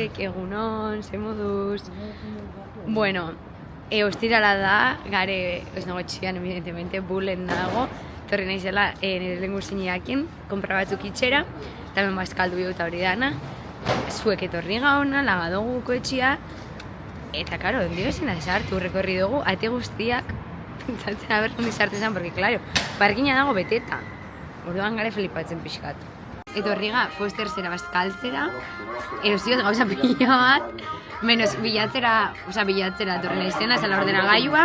zuek, egunon, ze moduz. Bueno, ostirala da, gare, ez nago txian, evidentemente, bulen dago. Torri naizela nire lengu zineakin, konpra batzuk itxera, eta ben bazkaldu eta hori dana. Zuek etorri gauna, lagadogu koetxia, eta, karo, ondio ezin da sartu, rekorri dugu, ate guztiak, pentsatzen haber ondi sartezan, porque, claro, parkina dago beteta. Orduan gare flipatzen pixkat. Etorriga Fostersera bazkaltzera, erosiot gauza pila bat, menos bilatzera etorri naizena, zela ordenagailua,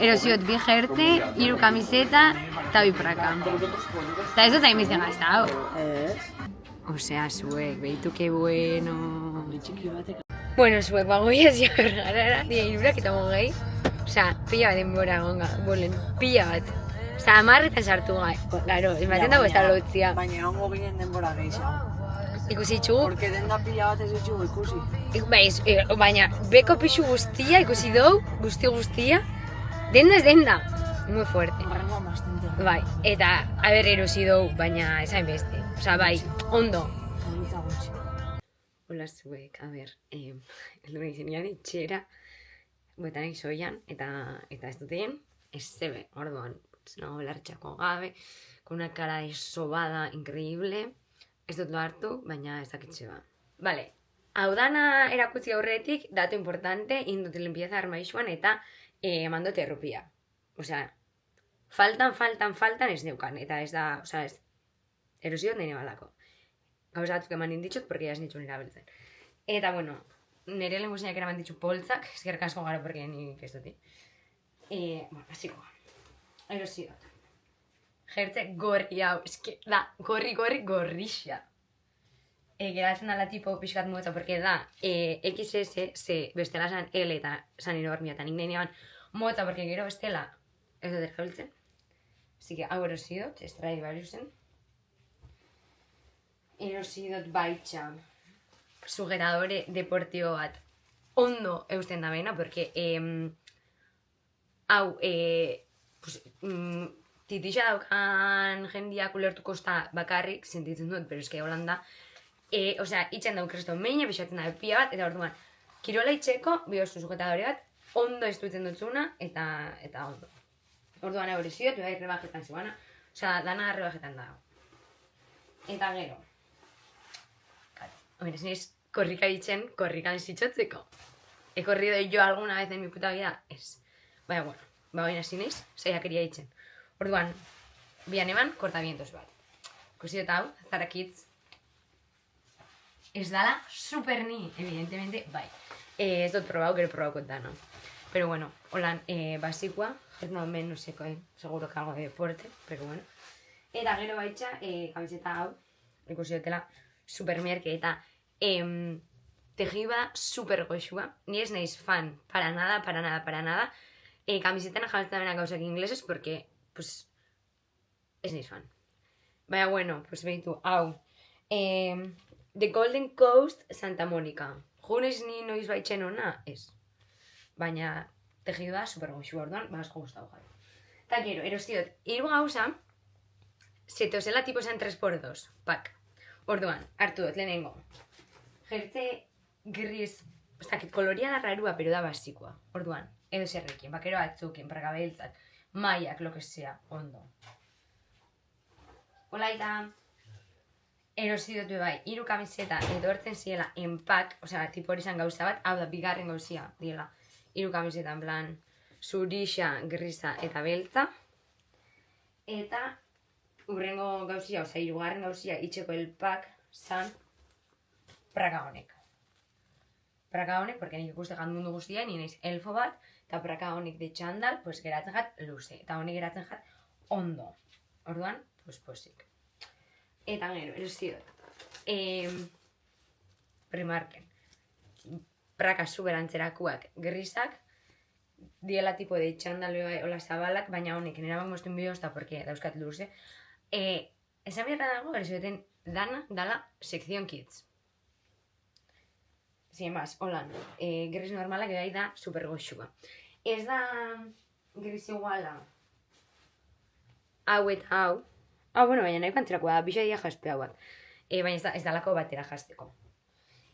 erosiot 2 jertze, 3 kamiseta eta 2 praka. Eta ez dut hainbeste gaztau. Osea, zuek, behitu que bueno. Bueno, zuek, bagoiaz jabergarara, dia 3 eta 20. Osea, pila bat denbora gonga, bolen, pila bat. Osa, 10 sartu gai, garo, ematen dago ez da lotzia. Baina egongo ginen denbora gehiago. Ikusi txugu? Porque denda pila bat ez dutxugu ikusi. Baina, beko pixu guztia ikusi dugu, guztia, denda ez denda. Muy fuerte. Barrengo amaztente. Bai, eta, haber erosi dugu, baina ez hainbeste. Osa, bai, ondo. Politza gutxi. Hola zuek, a ber, heldu nahi zenean etxera, boetanek soian, eta ez duten, ez zebe, orduan. No, lartxako gabe, con una cara de sobada increíble. Ez dut lo hartu, baina ez dakitxe ba. Vale, hau dana erakutzi aurretik, dato importante, indut limpieza armaixuan eta mandote errupia. Osea, faltan ez neukan, eta ez da, osea, ez, erosiot nahi nebalako. Gauza batzuk eman inditxot, porque ya ez nitxun erabiltzen. Eta, bueno, nire lenguzinak eraman ditxu poltzak, eskerrik asko garo, porque nik ez duti. Bueno, hasiko. Erosiot. Jertze gorri hau, eske da, gorrixa. Geratzen dala tipo pixkat motza, porque da, XS, ze bestela san L eta san enormia, eta nik nahi neban motza, porque gero bestela, ez dut erabiltzen. Así que, hau erosiot, Stradivariusen. Erosiot baitxa, sujetadore deportibo bat, ondo eusten da bena, porque, hau, pues, titixa daukan jendiak ulertuko sta bakarrik, sentitzen dut, pero eske Holanda, osea, itxen dauk kresto meine, pixatzen da pia bat, eta orduan, kirola itxeko, bihoztu sujetadore bat, ondo estutzen dutzuna, eta ondo. Orduan hori ziot, bai rebajetan zibana, osea, dana rebajetan dago. Eta gero, hombre, ez niz korrika itxen, korrikan zitxotzeko. He corrido yo alguna vez en mi puta vida? Ez. Baina, bueno, baina zinez, saiakeria itxen. Orduan, bian eman, kortabientos bat. Ikusi dut hau, Zara Kids. Ez dala super ni, evidentemente, bai. Ez dut probau, gero probau kontano. Pero bueno, holan, basikoa, ez no men, no seko, seguro que algo de deporte, pero bueno. Eta gero baitxa, kamiseta hau, ikusi dutela, super mierke, eta tejiba super goxua. Ni ez naiz fan, para nada. Kamisetan jabetzen dena gauzak ingleses, porque, pues, ez naiz fan. Baina, bueno, pues behitu, hau. The Golden Coast, Santa Monica. Junez ni noiz baitxen ona, ez. Baina, tejiba super goxua, orduan, asko gustau jai. Eta gero, erostiot, 3 gauza, zetozela tipo zen 3x2, pak. Orduan, hartu dut, lehenengo. Jertze gris, ez dakit, koloria da rarua, pero da basikoa. Orduan, edo zerrekin, bakero batzukin, prakabeltzak, maiak, lo que sea, ondo. Hola, eta erosi dut bai, 3 kamiseta edo hartzen ziela enpak, osea, tipo hori zan gauza bat, hau da, bigarren gauzia, diela, 3 kamiseta, en plan, zurixa, grisa eta beltza. Eta, urrengo gauzia, osea, 3. gauzia, itxeko elpak, zan, praka honek. Praka honek, porque nik ikuste jat mundu guztia, ni naiz elfo bat, eta praka honek de txandal, pues geratzen jat luze, eta honek geratzen jat ondo. Orduan, pues posik. Eta gero, erosi dut. Primarken. Praka superantzerakuak grisak, diela tipo de txandal hola zabalak, baina honek nera bak mostuen bidozta, porque dauzkat luze. Esan beharra dago, erosi duten dana, dala, Sección Kids. Sin más, holan, gris normalak gai da super goxua. Ez da gris iguala hau eta hau. Bueno, baina nahi pantzerakoa da, bisa dia jaspe hauak. Baina ez dalako batera jasteko.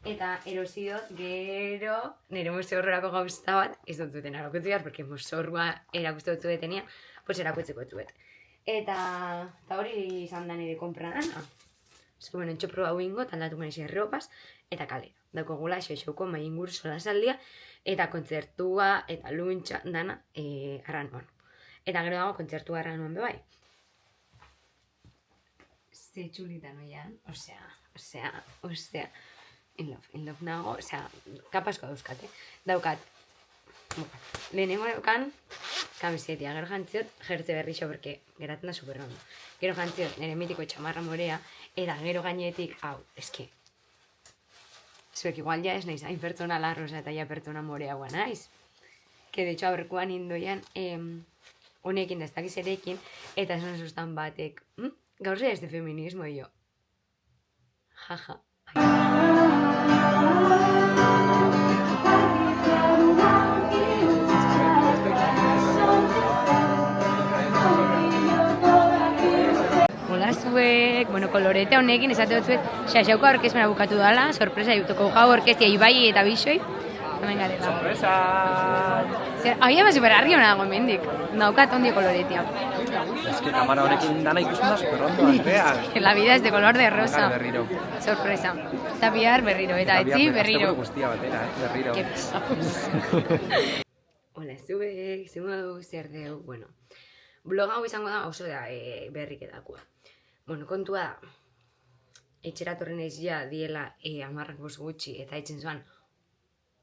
Eta erosi dut, gero, nire mozorrorako gauza bat, ez dut zuten erakutzi behar, porque mozorroa erakustu dut zuetenia, pues erakutziko zuet. Eta hori izan da nire kompradana. Ez bueno, entxopro hau ingo, taldatu menezi erropas, eta kalera. Dauko gula, xo-xouko, mai inguru solasaldia, eta kontzertua, eta luntxa, dana, arranoan. Eta gero dago kontzertua arranoan bebai. Ze txulitan oian, osea, in love nago, osea, kapasko dauzkat, Daukat, lehenengo eukan, kamisetia, gero jantziot, jertze berrixo, porque geratzen da superrondo. Gero jantziot, nire mitiko txamarra morea, eta gero gainetik, hau, eske, zuek igual ja ez naiz, hain pertsona larrosa eta ja pertsona morea gua naiz. Que de hecho aurrekoan indoian, honekin, ez dakiz erekin, eta esan sustan batek, gauze ez de feminismo, jo. Jaja. Hola zuek, bueno, kolorete honekin esate dut zuet, xaxauko aurkezpena bukatu dala, sorpresa jutoko jau orkestia Ibai eta Bixoi. Hemen garela. Sorpresa! Aia ma superarri hona dago mendik, daukat ondi koloretia. Es que kamara honekin dana ikusten da superrondo, Andrea. La vida es de color de rosa. Berriro. Sorpresa. Eta bihar berriro, eta etzi berriro. Guztia batera, berriro. Qué pesados. Hola zuek, zemadu zer deu, bueno. Blog hau izango da oso da berriketakoa. Bueno, kontua da, etxera torren ez ja diela 10 bost gutxi eta etxen zoan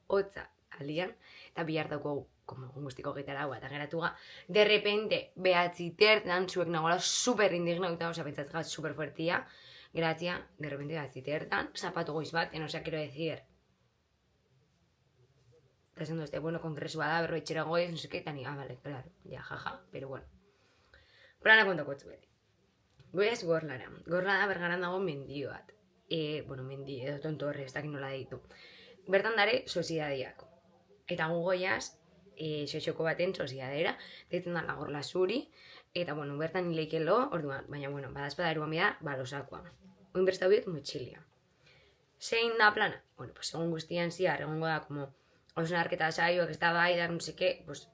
hotza alian, eta bihar dauko como guztiko gitaragua eta geratuga, de repente, behatzi tertan, zuek nagoela super indignauta, osea, pentsatzea super fuertia, geratzia, de repente behatzi tertan, zapatu goiz baten, osea, quiero decir, eta esan duzte, bueno, kongresua da, berro etxera goiz, no sé qué, eta ni, vale, claro, ja, jaja, pero bueno. Plana kontako zuet. Goiaz gorlara. Gorla da Bergaran dago mendio bat. Bueno, mendi edo tontorre, ez dakit nola deitu. Bertan dare soziadiak. Eta gu goiaz, xoxoko baten soziadera, deitzen da Gorla Zuri, eta bueno, bertan hileikelo, orduan, baina bueno, badazpada eruan bida, balosakoa. Oin berstau biet motxilia. Zein da plana? Bueno, pues egun guztian ziar, egongo da, como, hausnarketa saioak, ez da bai, da, no seke, pues,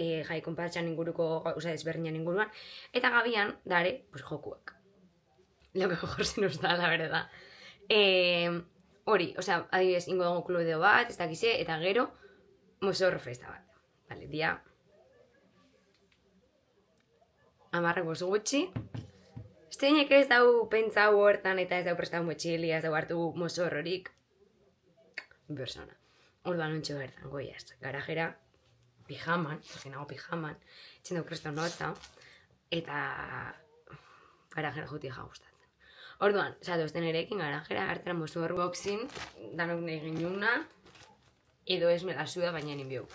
jai konpartxan inguruko, oza, ezberdinan inguruan, eta gabian, dare, pues, jokuak. Lo que mejor se nos da, la verdad. Hori, oza, adibidez, ingo dago klubedeo bat, ez dakize, eta gero, mozorro festa bat. Vale, dia, 10 bost gutxi, zeinek ez dau pentsau hortan, eta ez dau prestau motxilia, ez dau hartu mozorrorik, persona. Orduan ontsi bertan, goiaz, garajera, pijaman, porque nago pijaman, etxen dau kresta notza, eta garajera juti gustatzen. Orduan, esatu ezten erekin garajera, hartera mozor boxing, danok nahi ginuna, edo ez me la suda baina ninbiu.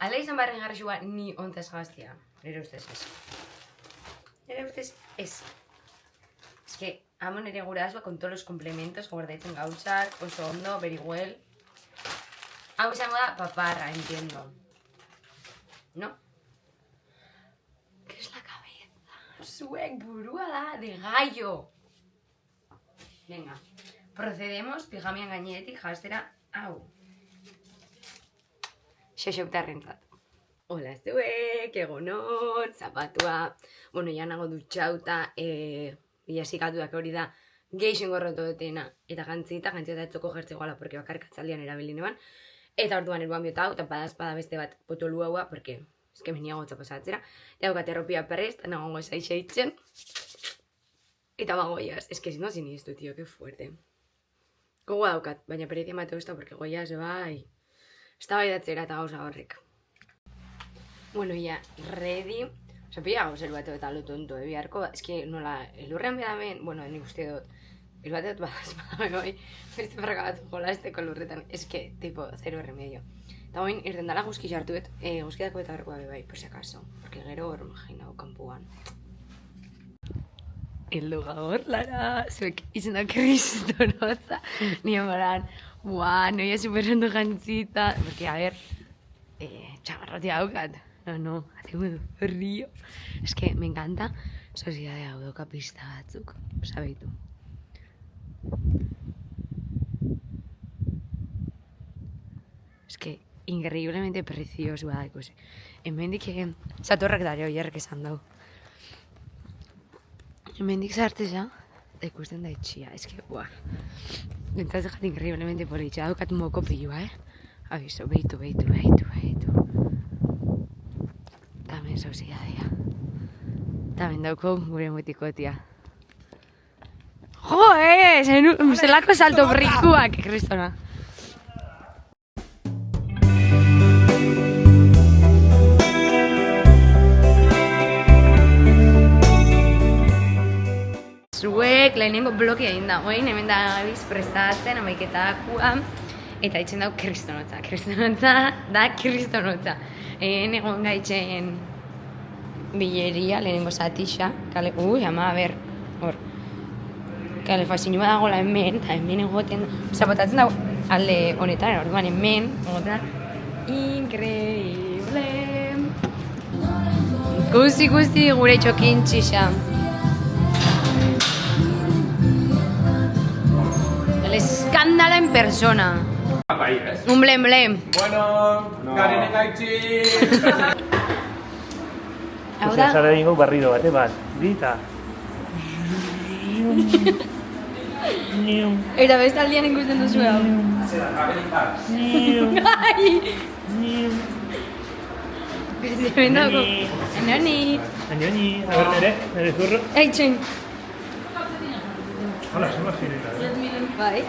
Ala izan barren garrixua ni ontaz gaztia, nire ustez ez. Nire ustez ez. Es que, amo nire gurazua con todos los complementos, gordaitzen gauzak, oso ondo, beriguel. Hau izango da paparra, entiendo. ¿No? ¿Qué es la cabeza? Zuek burua da de gallo. Venga, procedemos, pijamian gainetik jaztera, hau. Xoxoptarrentzat. Hola zuek, egonon, zapatua. Bueno, ya nago dutxauta, biasikatuak hori da, geixen gorroto dutena, eta gantzita etzoko jertze goala, porque bakarkatzaldian erabili neban. Eta orduan eruan biotau, eta badazpada beste bat potolu haua, porque eske menia gotza pasatzera. Eta daukat erropia prest, nagongo esaitzen. Eta bagoiaz, eske si no sinistu, tío, que fuerte. Gogoa daukat, baina peretia mateo ez da, porque goiaz, bai, ez da bai datzera eta gauza horrek. Bueno, ya, ready. Osa, pila gauz elbateo eta lo tonto, biharko, eske nola, elurrean bedamen, bueno, nik uste dut, elbateo badazpada bai, beste perraka bat jolazteko lurretan, eske, tipo, zero remedio. Eta hoin, irten dala guzki jartuet, guzkietako eta horrekoa bai, por si acaso, porque gero hor imaginau kanpuan. Hildu gaur, Lara, zuek izan da kristonotza, nien baran, buah, noia superrondo jantzita, porque, a ver, txamarrotia daukat, no, hace un frío. Es que me encanta sociedad de audoka pista batzuk, sabeitu. Es que increíblemente precioso da ikusi. Hemendik satorrak dare oierrek esan dau. Hemendik sartzea da ikusten da etxia. Es que, buah. Entonces dejat increíblemente politxa. Daukat moko pilua, Aviso, beitu. Tamen sozidadea. Tamen dauko gure mutikotia. Jo, zelako salto brikuak, kristona. Zuek lehenengo blokea egin da, hemen da gabiz prestatzen, amaiketakoa, eta itzen dau kristonotza. Egon gaitzen bileria, lehenengo zatixa, ama, hor, kalefazioa dagoela hemen, eta hemen egoten, zapotatzen dago alde honetan, orduan hemen, egoten, increíble. Ikusi gure txokin txixa. El escándalo en persona. Un blem. Bueno, Karen gaitxi! Hau da? Zara dingo barrido bat, dita. Eta bestaldian ikusten duzu hau. Enoni. A ver, nere zurro. Eitzen. Hola, somos gireta. Bai.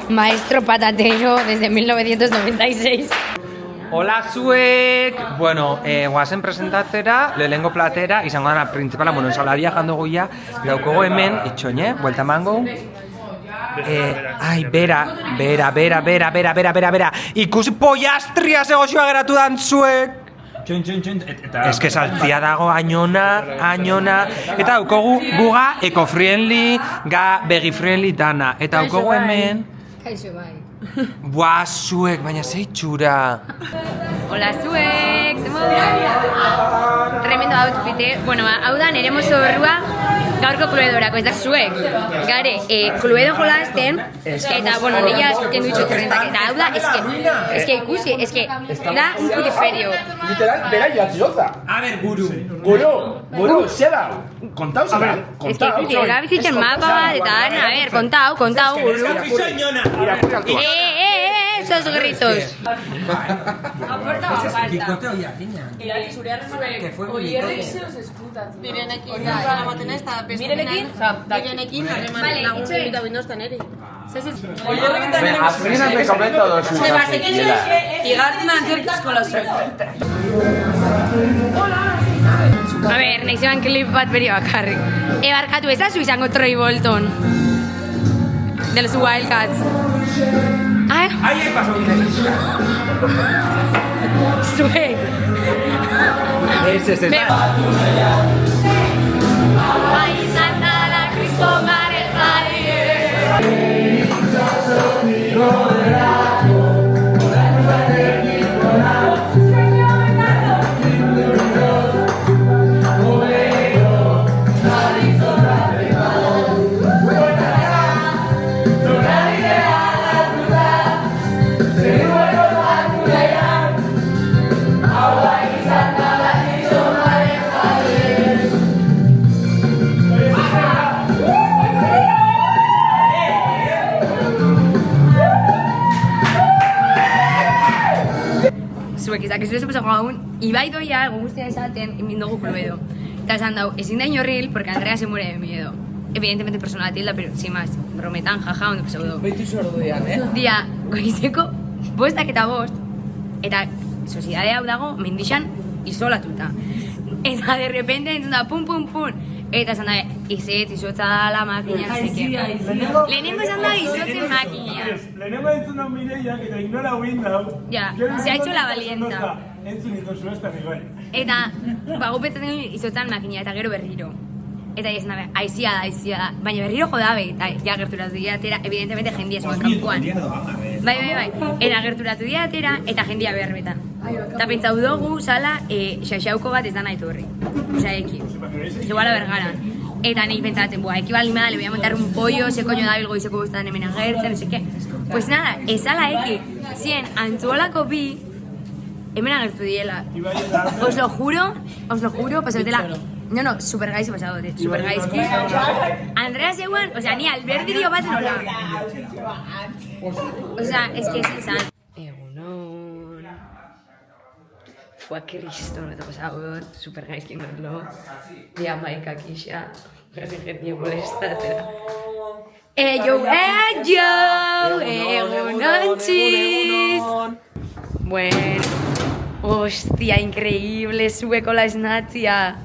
Maestro patatero desde 1996. Hola zuek! Bueno, guazen presentatzera, lehenengo platera, izango dana principala, bueno, ensaladia jandu goia, daukogo hemen, itxoine, buelta mango. Ai, bera. Ikusi pollastria zegoxoa geratu dan zuek! Ez que saltzia dago añona. Eta daukogu guga eco-friendly, vegi-friendly dana. Eta daukogu hemen... Kaixo bai. Buah, zuek, baina zeitxura. Hola zuek, tremendo outfit, bueno, hau da nere mozorrua gaurko kluedorako, ez da zuek. Gare, kluedo jolazten, eta, bueno, nila kendu itxo terrentak, eta hau da, es que ikusi, da un putiferio. Literal, bera joatziotza. A ver, guru. Guru, zera. Kontau, zera. Es que ikusi, era bizitzen mapa bat, eta, a ver, kontau, guru. Esos gritos. Bikote hoia, gina. Que fue bikote. Birenekin, lagun egita bindozten eri. Azkenan me komento dozu. Igartzen antzerk eskola zuen. A ver, nahi zeban klip bat beri bakarrik. Barkatu ezazu izango Troy Bolton. De los Wildcats. Ahí pasó un Zuek. Ese. Zuek izak ez duzu pasako gaun, Ibai doia, guztia esaten, mindogu kluedo. Eta esan dau, ezin da inorril, porque Andrea se muere de miedo. Evidentemente persona tilda, pero sin más, brometan, jaja, ondo pasau du. Beitu zordu dian, Dia, goizeko, bostak eta bost, eta soziedade hau dago, mendixan, isolatuta. Eta de repente entzun da, pum. Eta esan da, izotza da la makina, lehenengo esan da, izotzen makina. Lehenengo entzun hau Mireiak eta ignora huin dau. Ja, se ha hecho la valienta. Entzun itozu ez da bai. Eta, gupetzatzen izotzan makina, eta gero berriro. Eta esan da, aizia da, baina berriro jodabe, eta ja gerturatu diatera, evidentemente jendia zegoen kanpuan. Bai, eta gerturatu diatera, eta jendia beharbetan. Eta pentsau dugu, sala, xaxauko bat ez da nahi torri. Osa, eki. Igual bergaran. Eta nahi pentsatzen, ekibali me da, le voy a montar un pollo, se coño dabil goizeko guztan hemen agertzen, no sé qué. Pues nada, esala eki, zien, antzuolako bi, hemen agertu diela. Os lo juro, pasabetela. No, super gaizki pasado, super gaizki. Andrea zeuan, o sea, ni albert bideo bat nola. O sea, es que es izan. Egunon. Fua Cristo, eta pasado, super gaizki norlo. Dia maikak isa, gazi jentia molestatzera. Egunon txiz! Bueno, hostia, increíble, zueko la esnatzia.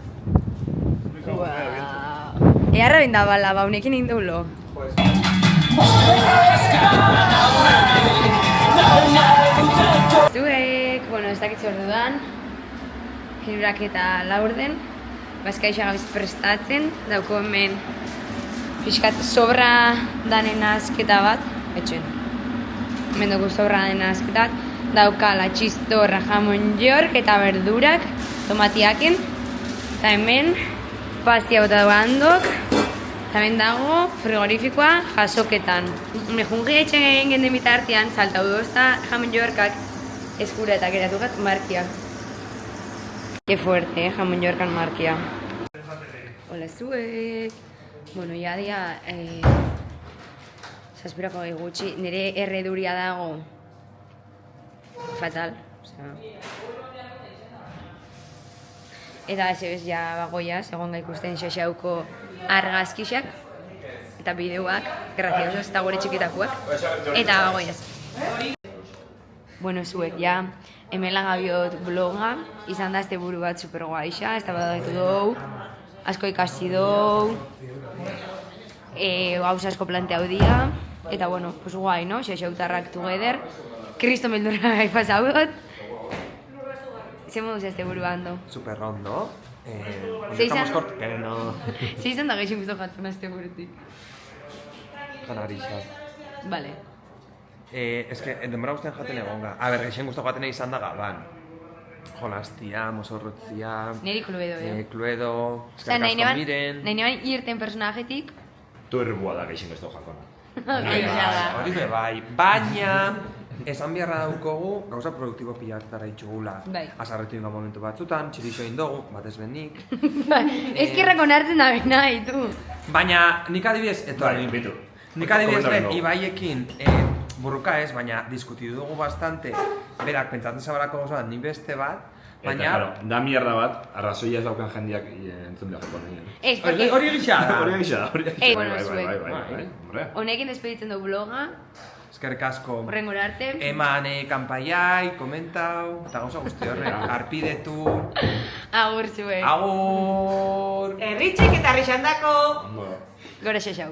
Earra benda bala, unekin egin dulo. Zuek, bueno, ez dakitzu orduan, hirurak eta laurden, bazkaixa gabiz prestatzen, dauko hemen pixkat sobra danen azketa bat, etxen. Hemen dugu sobra danen azketa bat, daukala txistorra, jamon york eta berdurak, tomatiaken, eta hemen pastia bota dugu handok, eta hemen dago frigorifikoa jasoketan. Mejungi etxen egin genden bitartean, saltau dozta jamon yorkak eskura eta geratukat markiak. Qué fuerte, jamon yorkan markia. Hola zuek! Bueno, ya dia, zazpirako gutxi, nire erreduria dago fatal, osea. Eta ez ja bagoia, segon ikusten xaxauko argazkixak eta bideoak, graziosos eta gure txikitakoak, eta bagoiaz. Bueno, zuek, ja, hemen lagabiot bloga, izan da este buru bat super guaixa, ez da badaitu dugu, asko ikasi dugu, gauz asko planteau dia, eta bueno, pues guai, no? Xaxautarrak together, Kristo meldurra gai pasau dut. Zer moduz este buru bando? Super rondo. Zeizan? Estamos cortos, que no... Zeizan da gaixin gusto jatzen este burutik. Janarixak. Vale. Es que denbora guztian jaten egonga. A ber, gaixen guztu jaten izan da gaban. Jolaztia, mosorrotzia... Neri Cluedo, Cluedo... Osea, nahi neban irten personajetik. Tu errubua da gaixen ez du jakon. Hori be bai, baina... Esan beharra daukogu, gauza produktibo pilartara itxugula. Bai. Azarretu inga momentu batzutan, txirixo indogu, batez benik. Ezkerrak onartzen da bena, tu. Baina, nik adibidez, Bai, bitu. nik adibidez Komentaren dugu. Ibaiekin burruka ez, baina diskutidu dugu bastante, berak pentsatzen zabalako gauza, ni beste bat, Eta, baina... claro, da mierda bat, arrazoia ez daukan jendiak entzun behar joko nien. Ez, porque... Hori gisa da. Hori gisa, hori gisa. bueno, zuek. Hombre. Honekin despeditzen du bloga, Eskerrik asko. horrengora arte. Eman kanpaiai, komentau, eta gauza guzti horrek, arpidetu... Agur zuek. Agur! Erritxek eta rixandako. Ondo. Gora xaxau.